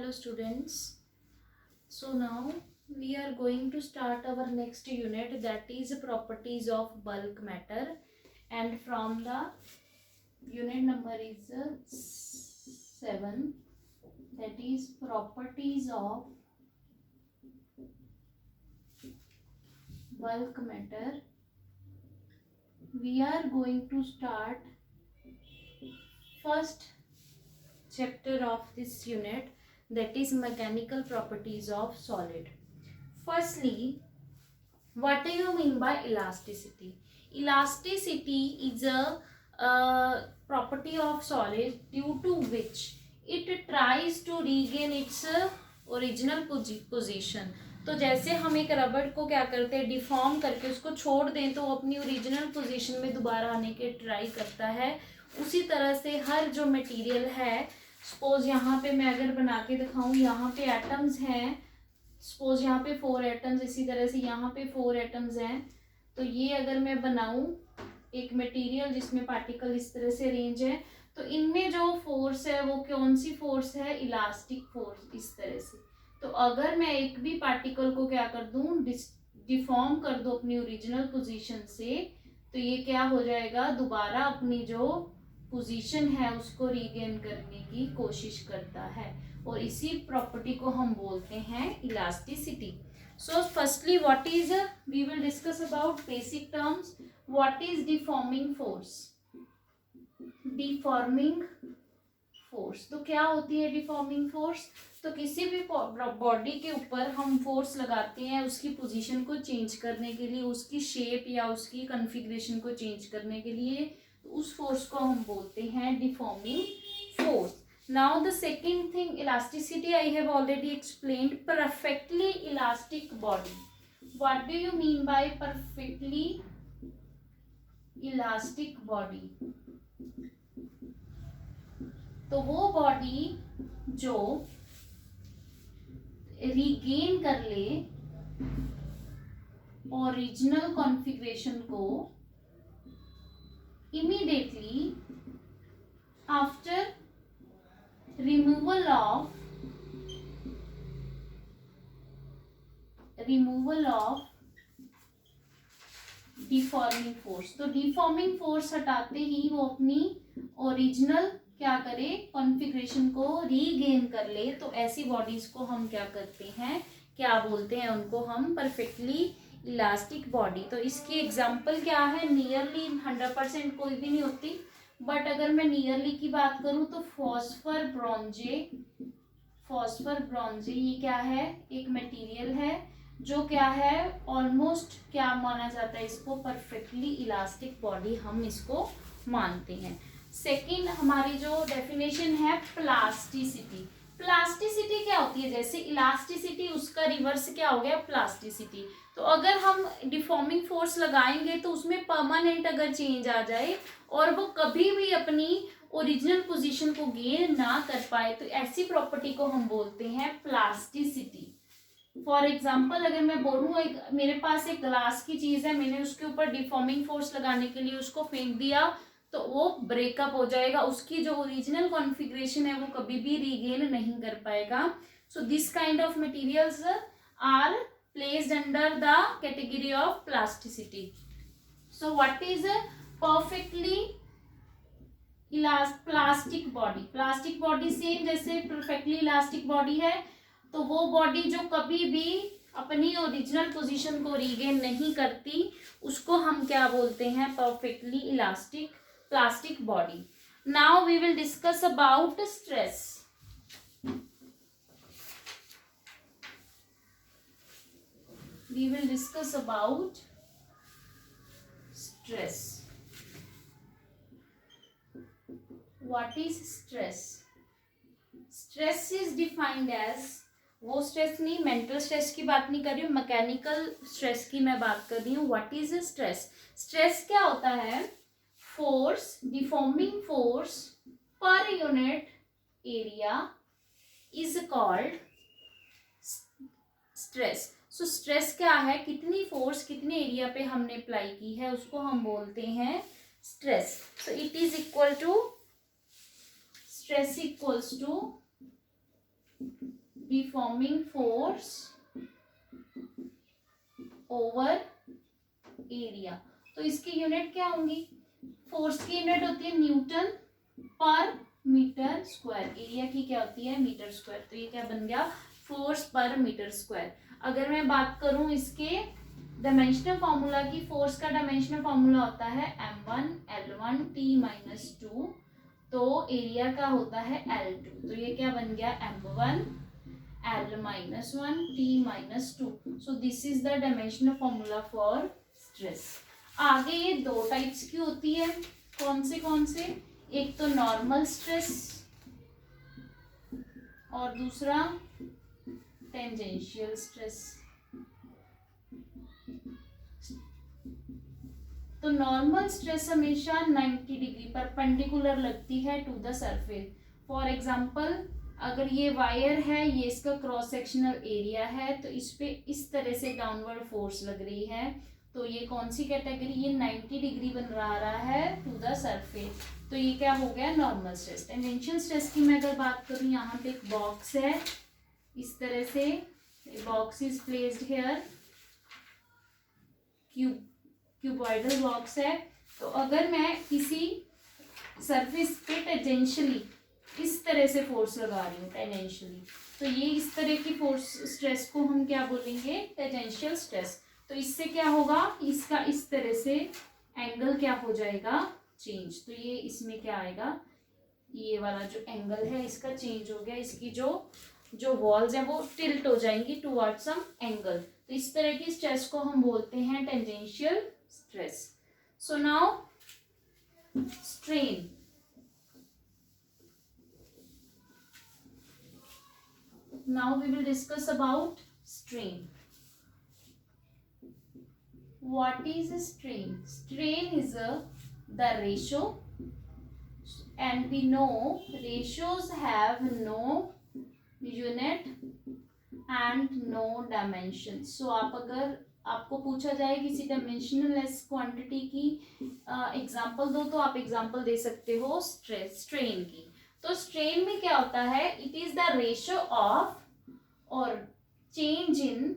Hello students. So now we are going to start our next unit, that is properties of bulk matter, and from the unit number is 7, that is properties of bulk matter. We are going to start first chapter of this unit, that is mechanical properties of solid. Firstly, what do you mean by elasticity? Elasticity is a property of solid due to which it tries to regain its original position. तो जैसे हम एक रबड़ को क्या करते हैं, deform करके उसको छोड़ दें तो अपनी ओरिजिनल पोजीशन में दोबारा आने के ट्राई करता है, उसी तरह से हर जो मटेरियल है, सपोज यहाँ पे मैं अगर बना के दिखाऊं, यहाँ पे एटम्स हैं, सपोज यहाँ पे 4 एटम्स, इसी तरह से यहाँ पे 4 एटम्स हैं, तो ये अगर मैं बनाऊं एक मटेरियल जिसमें पार्टिकल इस तरह से अरेंज है, तो इनमें जो फोर्स है वो कौन सी फोर्स है, इलास्टिक फोर्स, इस तरह से। तो अगर मैं एक भी पार्टिकल को क्या कर दूं, डिफॉर्म कर दूं अपनी ओरिजिनल पोजीशन से, तो ये क्या हो जाएगा, दोबारा अपनी जो पोजीशन है उसको रीगेन करने की कोशिश करता है, और इसी प्रॉपर्टी को हम बोलते हैं elasticity. So firstly what is, we will discuss about basic terms. What is deforming force? Deforming force तो क्या होती है डिफॉर्मिंग फोर्स? तो किसी भी बॉडी के ऊपर हम फोर्स लगाते हैं उसकी पोजीशन को चेंज करने के लिए, उसकी शेप या उसकी कॉन्फ़िगरेशन को चेंज करने के लिए, तो उस फोर्स को हम बोलते हैं deforming force. Now the second thing, elasticity, I have already explained. Perfectly elastic body. What do you mean by perfectly elastic body? तो वो बॉडी जो रिगेन कर ले ओरिजिनल कॉन्फ़िगरेशन को immediately after removal of deforming force. तो deforming force हटाते ही वो अपनी ओरिजिनल क्या करे, कॉन्फ़िगरेशन को रीगेन कर ले, तो ऐसी बॉडीज को हम क्या करते हैं, क्या बोलते हैं, उनको हम परफेक्टली इलास्टिक बॉडी। तो इसकी एग्जांपल क्या है, नियरली 100% कोई भी नहीं होती, बट अगर मैं नियरली की बात करूं तो फॉस्फर ब्रॉन्जे ये क्या है, एक मटेरियल है जो क्या है, ऑलमोस्ट क्या माना जाता है इसको, परफेक्टली इलास्टिक बॉडी हम इसको मानते हैं। सेकंड हमारी जो डेफिनेशन है प्लास्टिसिटी। प्लास्टिसिटी क्या होती है, जैसे इलास्टिसिटी उसका रिवर्स क्या हो गया, प्लास्टिसिटी। तो अगर हम डिफॉर्मिंग फोर्स लगाएंगे तो उसमें परमानेंट अगर चेंज आ जाए और वो कभी भी अपनी ओरिजिनल पोजीशन को गेन ना कर पाए, तो ऐसी प्रॉपर्टी को हम बोलते हैं प्लास्टिसिटी। फॉर एग्जाम्पल अगर मैं बोलूँ, एक मेरे पास एक ग्लास की चीज है, मैंने उसके ऊपर डिफॉर्मिंग फोर्स लगाने के लिए उसको फेंक दिया, तो वो ब्रेकअप हो जाएगा, उसकी जो ओरिजिनल कॉन्फ़िगरेशन है वो कभी भी रीगेन नहीं कर पाएगा। So this kind of materials are placed under the category of plasticity. So what is perfectly plastic body? Plastic body same जैसे परफेक्टली इलास्टिक बॉडी है, तो वो बॉडी जो कभी भी अपनी ओरिजिनल पोजीशन को रीगेन नहीं करती, उसको हम क्या बोलते हैं, perfectly elastic plastic body. Now we will discuss about stress. We will discuss about stress. What is stress? Stress is defined as, वो स्ट्रेस नहीं, मेंटल स्ट्रेस की बात नहीं कर रही हूँ, मैकेनिकल स्ट्रेस की मैं बात कर रही हूँ। What is stress? स्ट्रेस क्या होता है, force, deforming force per unit area is called stress. So stress क्या है, कितनी फोर्स कितने एरिया पे हमने अप्लाई की है उसको हम बोलते हैं stress. So it is equal to, stress equals to deforming force over area. तो इसकी यूनिट क्या होंगी? फोर्स की यूनिट होती है न्यूटन पर मीटर स्क्वायर, एरिया की क्या होती है? Metre square. तो ये क्या बन गया? फोर्स पर मीटर स्क्वायर। अगर मैं बात करूं इसके डायमेंशनल फॉर्मूला की, फोर्स का डायमेंशनल फॉर्मूला होता है m1 l1 t-2, तो एरिया का होता है L2। तो ये क्या बन गया? m1 l-1 t-2। So this is the dimensional formula for stress. आगे ये दो टाइप्स की होती है। कौन से? एक तो नॉर्मल स्ट्रेस और दूसरा टेंजेंशियल स्ट्रेस। तो नॉर्मल स्ट्रेस हमेशा 90 डिग्री परपेंडिकुलर लगती है to the surface. For example, अगर ये वायर है, ये इसका क्रॉस सेक्शनल एरिया है, तो इस पे इस तरह से डाउनवर्ड फोर्स लग रही है, तो ये कौन सी कैटेगरी? ये 90 डिग्री बन रहा है टू द सरफेस, तो ये क्या हो गया? Normal stress. टेंजेंशियल स्ट्रेस की मैं अगर बात करूँ, यहाँ पे एक बॉक्स है, इस तरह से box is placed here, cuboidal box है। तो अगर मैं किसी सरफेस पे टेंजेंशियली इस तरह से फोर्स लगा रही हूँ टेंजेंशियली, तो ये इस तरह की फोर्स स्ट्रेस को हम क्या बोलेंगे? Tangential stress. तो इससे क्या होगा? इसका इस तरह से एंगल क्या हो जाएगा? चेंज। तो ये इसमें क्या आएगा? ये वाला जो एंगल है इसका चेंज हो गया, इसकी जो वॉल्स हैं वो टिल्ट हो जाएंगी टुवर्ड्स सम एंगल। तो इस तरह की स्ट्रेस को हम बोलते हैं tangential stress. So now strain. Now we will discuss about strain. What is a strain? Strain is the ratio, and we know ratios have no unit and no dimension. So आप अगर आपको पूछा जाए किसी डायमेंशनलेस क्वांटिटी की example दो, तो आप एग्जांपल दे सकते हो स्ट्रेन की। तो स्ट्रेन में क्या होता है? It is the ratio of और change in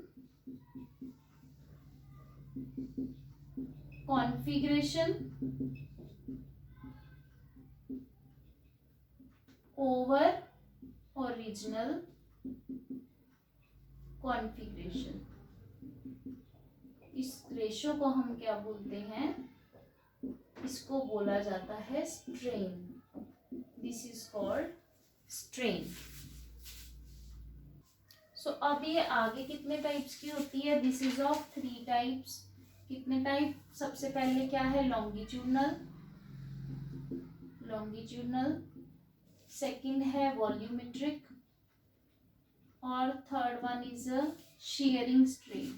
configuration over original configuration. इस रेशियो को हम क्या बोलते हैं? इसको बोला जाता है strain. This is called strain. So अब ये आगे कितने टाइप्स की होती है? This is of 3 types. कितने टाइप? सबसे पहले क्या है? लॉन्गिट्यूडनल, सेकंड है वॉल्यूमेट्रिक, और third one is shearing strain।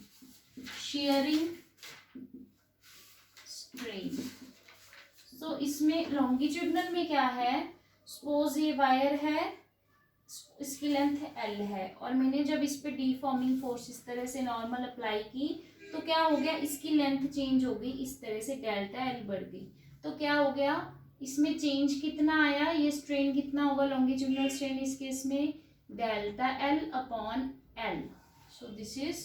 So इसमें लॉन्गिट्यूडनल में क्या है? सपोज ये वायर है, इसकी लेंथ L है, और मैंने जब इस पे डीफॉर्मिंग फोर्स इस तरह से नॉर्मल अप्लाई की, तो क्या हो गया? इसकी लेंथ चेंज हो गई, इस तरह से डेल्टा L बढ़ गई। तो क्या हो गया? इसमें चेंज कितना आया? ये स्ट्रेन कितना होगा? लॉन्गिट्यूडनल स्ट्रेन इस केस में delta L upon L। So this is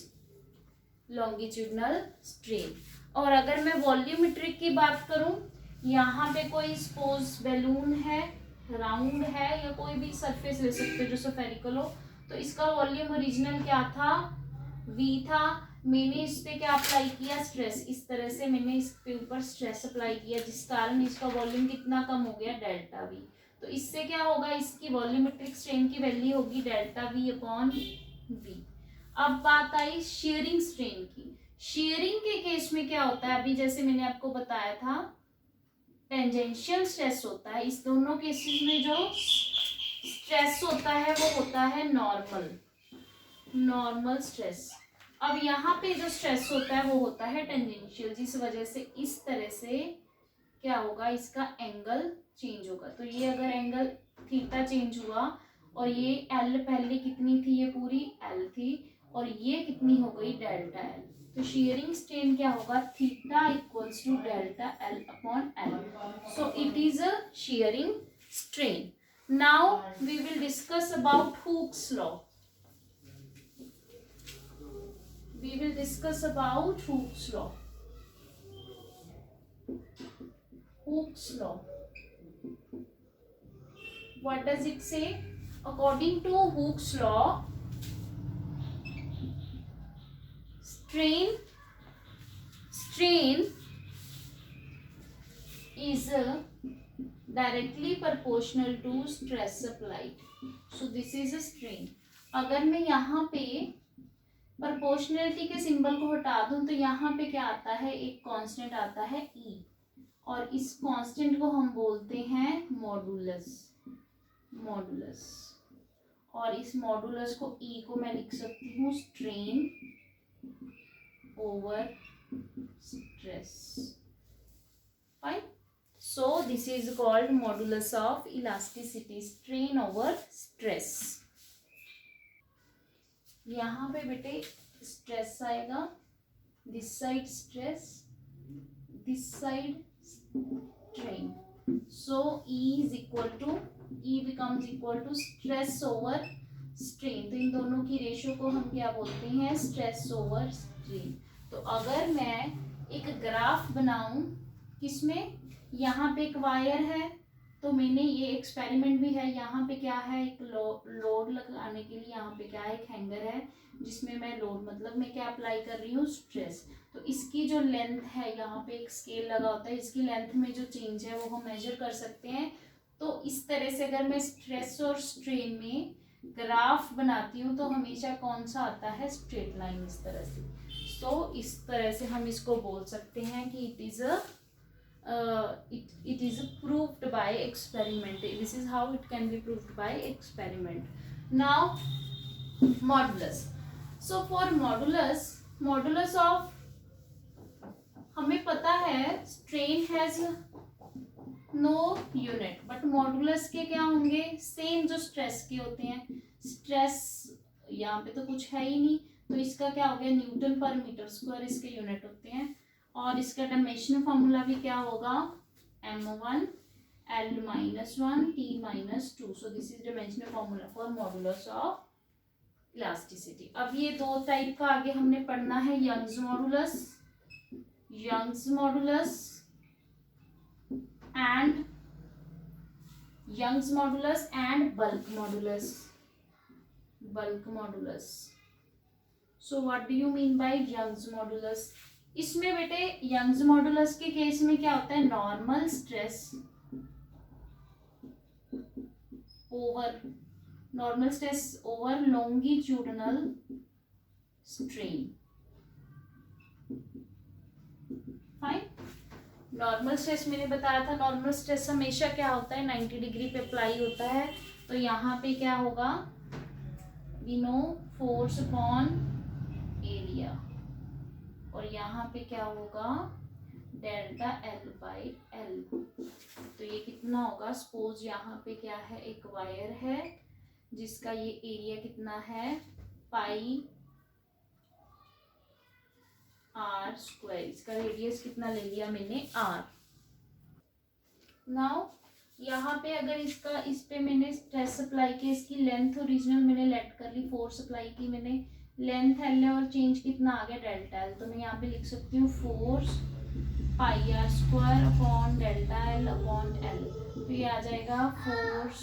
longitudinal strain. और अगर मैं वॉल्यूमेट्रिक की बात करूं, यहाँ पे कोई सपोज बैलून है, राउंड है, या कोई भी सरफेस ले सकते हो जो स्फेरिकल हो, तो इसका वॉल्यूम ओरिजिनल क्या था? V था। मैंने इस पे क्या अप्लाई किया? स्ट्रेस। इस तरह से मैंने इस पे ऊपर स्ट्रेस अप्लाई किया, जिस कारण इसका वॉल्यूम कितना कम हो गया? Delta V। तो इससे क्या होगा? इसकी वॉल्यूमेट्रिक स्ट्रेन की वैल्यू होगी डेल्टा V अपॉन V। अब बात आई शेयरिंग स्ट्रेन की। शेयरिंग के केस में क्या होता है? अभी जैसे मैंने आपको बताया था, टेंजेंशियल स्ट्रेस होता है। इस दोनों केसेस में जो स्ट्रेस होता है वो होता है नॉर्मल स्ट्रेस। अब यहाँ पे जो स्ट्रेस होता है वो होता है टेंजेंशियल, जिस वजह से इस तरह से क्या होगा? इसका एंगल चेंज होगा। तो ये अगर एंगल थीटा चेंज हुआ, और ये L पहले कितनी थी? ये पूरी L थी, और ये कितनी हो गई? Delta L। तो शेयरिंग स्ट्रेन क्या होगा? Theta equals to delta L upon L। So it is a shearing strain. Now we will discuss about Hooke's law. we will discuss about Hooke's law. Hooke's law. What does it say? According to Hooke's law, strain is directly proportional to stress applied. So this is a strain. अगर मैं यहाँ पे proportionality के symbol को हटा दूं तो यहाँ पे क्या आता है, एक कांस्टेंट आता है E, और इस कांस्टेंट को हम बोलते हैं मॉडुलस। और इस मॉडुलस को E को मैं लिख सकती हूँ strain over stress. Fine. So this is called modulus of elasticity, strain over stress. यहाँ पे बेटे स्ट्रेस आएगा, this side stress, this side strain. So E is equal to, E becomes equal to stress over strain. तो इन दोनों की ratio को हम क्या बोलते हैं, स्ट्रेस ओवर स्ट्रेन. तो अगर मैं एक ग्राफ बनाऊं, किसमें, यहाँ पे एक वायर है, तो मैंने ये एक्सपेरिमेंट भी है, यहाँ पे क्या है, एक लोड लगाने के लिए यहाँ पे क्या है, एक हैंगर है जिसमें मैं लोड मतलब मैं क्या अप्लाई कर रही हूँ, स्ट्रेस. तो इसकी जो लेंथ है, यहाँ पे एक स्केल लगा होता है, इसकी लेंथ में जो चेंज है वो हम मेजर कर सकते हैं. तो इस तरह से अगर मैं स्ट्रेस और स्ट्रेन में ग्राफ बनाती हूँ तो हमेशा कौन सा आता है, स्ट्रेट लाइन, इस तरह से. तो इस तरह से हम इसको बोल सकते हैं कि it is a it is proved by experiment. This is how it can be proved by experiment. Now modulus. So for modulus of, हमें पता है strain has no unit, but modulus के क्या होंगे, सेम जो stress के होते हैं. stress यहाँ पे तो कुछ है ही नहीं, तो इसका क्या हो गया, न्यूटन पर मीटर स्क्वायर इसके यूनिट होते हैं. और इसका डायमेंशन फॉर्मूला भी क्या होगा, m1 l - 1 t - 2. So this is dimensional formula for modulus of elasticity. अब ये दो टाइप का आगे हमने पढ़ना है, Young's modulus and bulk modulus. So what do you mean by Young's modulus? इसमें बेटे यंग्स मॉडुलस के केस में क्या होता है, normal stress over longitudinal strain. Fine. Normal stress मैंने बताया था, नॉर्मल स्ट्रेस हमेशा क्या होता है, 90 डिग्री पे अप्लाई होता है. तो यहाँ पे क्या होगा, we know force upon area, और यहाँ पे क्या होगा, डेल्टा L बाई L. तो ये कितना होगा, सपोज यहाँ पे क्या है, एक वायर है जिसका ये एरिया कितना है, पाई r². इसका रेडियस कितना ले लिया मैंने, r. नाउ यहाँ पे अगर इसका, इस पे मैंने स्ट्रेस अप्लाई किया, इसकी लेंथ ओरिजिनल मैंने लेट कर ली, फोर्स अप्लाई की मैंने, लेंथ L है और चेंज कितना आ गया, डेल्टा L. तो मैं यहाँ पे लिख सकती हूँ फोर्स पाई r² upon delta L upon L. तो ये आ जाएगा force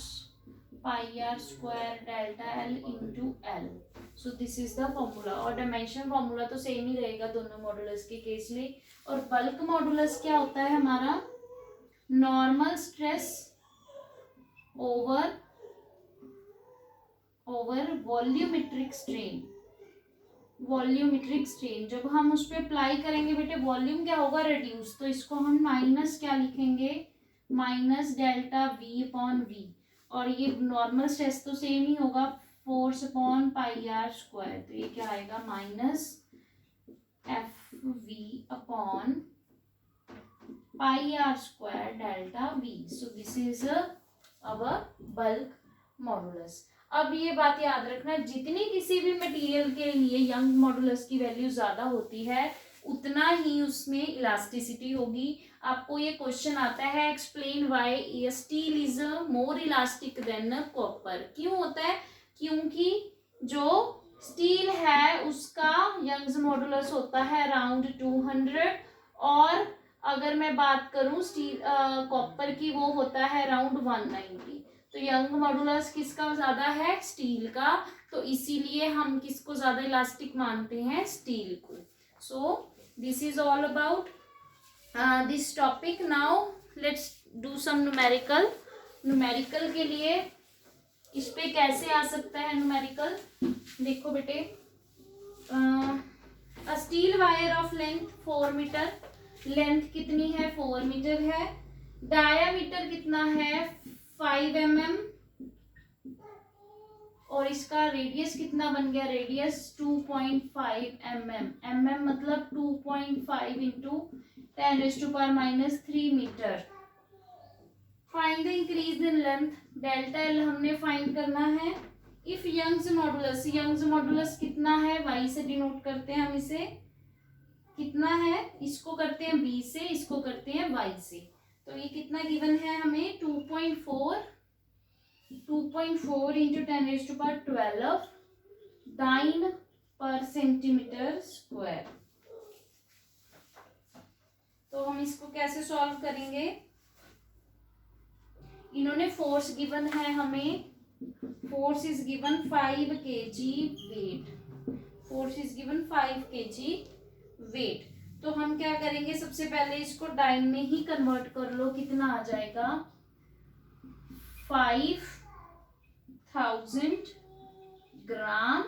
pi r² delta L into L. So this is the formula. और डायमेंशन फॉर्मूला तो सेम ही रहेगा दोनों मॉडुलस के केस में. और बल्क मॉडुलस क्या होता है हमारा, normal stress over volumetric strain. जब हम उस पर अप्लाई करेंगे बेटे, वॉल्यूम क्या होगा, रिड्यूस. तो इसको हम माइनस क्या लिखेंगे, minus delta V upon V. और ये नॉर्मल स्ट्रेस तो सेम ही होगा, फोर्स अपॉन पाई r². तो ये क्या आएगा, minus FV upon pi r² delta V. So this is our bulk modulus. अब ये बात याद रखना, जितनी किसी भी मटेरियल के लिए यंग मॉडुलस की वैल्यू ज्यादा होती है, उतना ही उसमें इलास्टिसिटी होगी. आपको ये क्वेश्चन आता है, explain why steel is more elastic than copper. क्यों होता है, क्योंकि जो स्टील है उसका यंग्स मॉडुलस होता है अराउंड 200, और अगर मैं बात करूं स्टील कॉपर की, वो होता है अराउंड 190। तो यंग मॉडुलस किसका ज्यादा है? स्टील का। तो इसीलिए हम किसको ज्यादा इलास्टिक मानते हैं? स्टील को। So this is all about this topic. Now let's do some numerical. Numerical के लिए इस पे कैसे आ सकता है न्यूमेरिकल? देखो बेटे, steel wire of length 4 metre, length कितनी है? 4 मीटर है। डायामीटर कितना है? 5 mm, और इसका रेडियस कितना बन गया? Radius 2.5 mm। mm मतलब 2.5 into 10⁻³ metre. Find the increase in length. Delta L हमने फाइंड करना है। If Young's modulus, Young's modulus कितना है? y से डिनोट करते हैं हम इसे। कितना है? इसको करते हैं b से, इसको करते हैं y से। तो ये कितना गिवन है हमें? 2.4 इंटू 10⁻12 डाइन पर सेंटीमीटर स्क्वायर। तो हम इसको कैसे सॉल्व करेंगे? इन्होंने फोर्स गिवन है हमें, force is given 5 kg weight, force is given 5 kg weight. तो हम क्या करेंगे? सबसे पहले इसको डाइन में ही कन्वर्ट कर लो। कितना आ जाएगा? 5000 ग्राम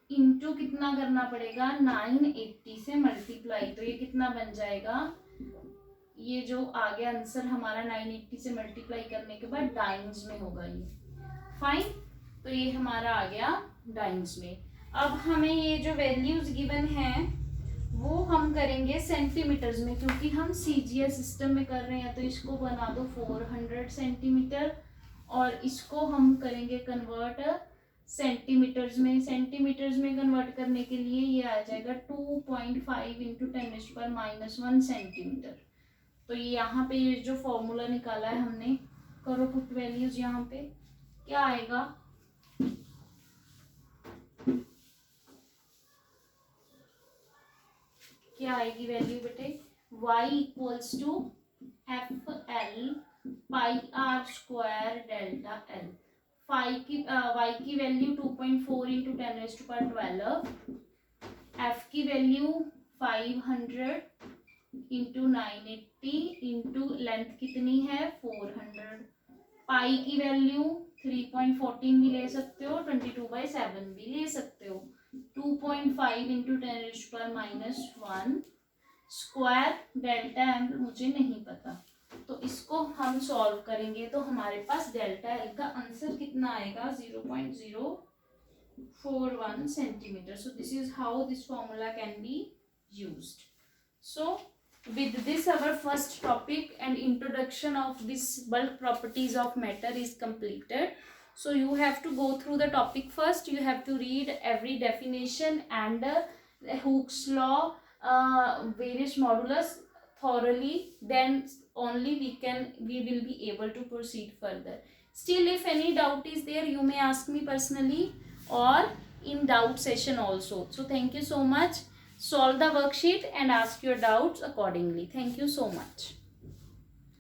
इंटू कितना करना पड़ेगा? 980 से मल्टीप्लाई। तो ये कितना बन जाएगा? ये जो आ गया आंसर हमारा 980 से मल्टीप्लाई करने के बाद डाइन्स में होगा ये। फाइन, तो ये हमारा आ गया डाइन्स में। अब हमें ये जो वैल्यूज गिवन है वो हम करेंगे सेंटीमीटर्स में, क्योंकि हम सीजीएस सिस्टम में कर रहे हैं। तो इसको बना दो 400 सेंटीमीटर, और इसको हम करेंगे कन्वर्ट सेंटीमीटर्स में। सेंटीमीटर्स में कन्वर्ट करने के लिए ये आ जाएगा 2.5 इंटू 10⁻⁻1 सेंटीमीटर। तो ये यहाँ पे ये जो फॉर्मूला निकाला है हमने, करो पुट वैल्यूज। यहाँ पे क्या आएगा? क्या आएगी वैल्यू बेटे? y equals to FL pi r square delta L। y की वैल्यू 2.4 इंटू 10⁻12, f की वैल्यू 500 इंटू 980 इंटू लेंथ कितनी है? 400। पाई की वैल्यू 3.14 भी ले सकते हो, 22/7 भी ले सकते हो। 2.5 इंटू 10⁻⁻1 स्क्वायर डेल्टा एम मुझे नहीं पता, तो इसको हम सॉल्व करेंगे। तो हमारे पास डेल्टा एल का आंसर कितना आएगा? 0.041 centimetre. So this is how this formula can be used. So with this our first topic and introduction of this bulk properties of matter is completed. So you have to go through the topic first. You have to read every definition and Hooke's law, various modulus thoroughly. Then only we will be able to proceed further. Still, if any doubt is there, you may ask me personally or in doubt session also. So thank you so much. Solve the worksheet and ask your doubts accordingly. Thank you so much.